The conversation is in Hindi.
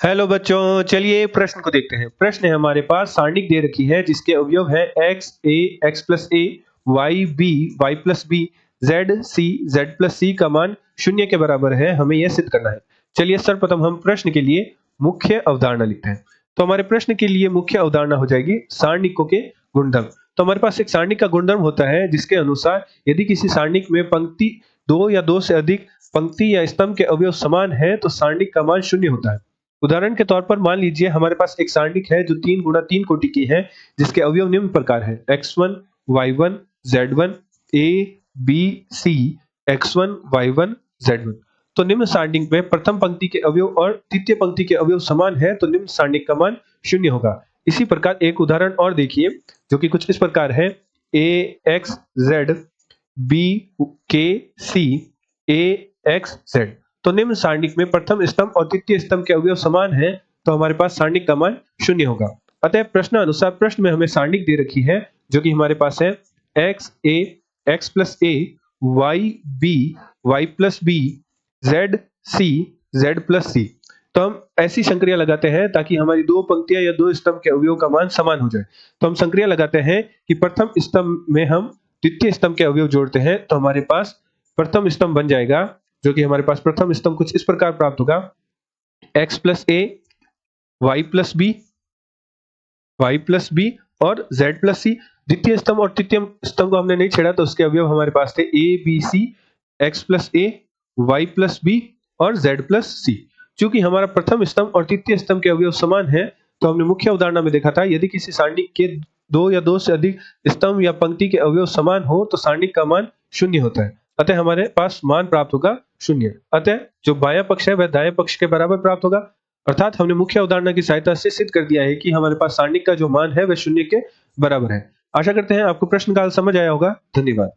हेलो बच्चों, चलिए प्रश्न को देखते हैं। प्रश्न है हमारे पास सारणिक दे रखी है जिसके अवयव है X A X plus A, Y plus B, Z plus C का मान शून्य के बराबर है। हमें यह सिद्ध करना है। चलिए सर्वप्रथम हम प्रश्न के लिए मुख्य अवधारणा लिखते हैं। तो हमारे प्रश्न के लिए मुख्य अवधारणा हो जाएगी सारणिकों के गुणधर्म। तो हमारे पास एक सारणिक का गुणधर्म होता है जिसके अनुसार यदि किसी सारणिक में पंक्ति दो या दो से अधिक पंक्ति या स्तंभ के अवयव समान है तो सारणिक का मान शून्य होता है। उदाहरण के तौर पर मान लीजिए हमारे पास एक सारणिक है जो 3 गुणा 3 कोटि की है, जिसके अवयव निम्न प्रकार है x1 y1 z1 a b c x1 y1 z1। तो निम्न सारणिक में प्रथम पंक्ति के अवयव और तृतीय पंक्ति के अवयव समान है तो निम्न सारणिक का मान शून्य होगा। इसी प्रकार एक उदाहरण और देखिए जो कि कुछ इस प्रकार है a x z b k c a x z। तो निम्न सारणिक में प्रथम स्तंभ और तृतीय स्तंभ के अवयव समान हैं तो हमारे पास सारणिक का मान शून्य होगा। अतः प्रश्न अनुसार प्रश्न में हमें सारणिक दे रखी है जो कि हमारे पास है X A X plus A, Y plus B, Z plus C. तो हम ऐसी संक्रिया लगाते हैं ताकि हमारी दो पंक्तियां या दो स्तंभ के अवयव का मान समान हो जाए। तो हम संक्रिया लगाते हैं कि प्रथम स्तंभ में हम द्वितीय स्तंभ के अवयव जोड़ते हैं तो हमारे पास प्रथम स्तंभ बन जाएगा जो कि हमारे पास प्रथम स्तंभ कुछ इस प्रकार प्राप्त होगा x प्लस ए, वाई प्लस बी और z प्लस सी। द्वितीय स्तंभ और तृतीय स्तंभ को हमने नहीं छेड़ा तो उसके अवयव हमारे पास थे a b c, x plus A, Y plus b और z प्लस सी। चूंकि हमारा प्रथम स्तंभ और तृतीय स्तंभ के अवयव समान है तो हमने मुख्य उदाहरण में देखा था यदि किसी सारणिक के दो या दो से अधिक स्तंभ या पंक्ति के अवयव समान हो तो सारणिक का मान शून्य होता है। अतः हमारे पास मान प्राप्त होगा शून्य। अतः जो बायां पक्ष है वह दाएं पक्ष के बराबर प्राप्त होगा। अर्थात हमने मुख्य उदाहरण की सहायता से सिद्ध कर दिया है कि हमारे पास सारणिक का जो मान है वह शून्य के बराबर है। आशा करते हैं आपको प्रश्न का हल समझ आया होगा। धन्यवाद।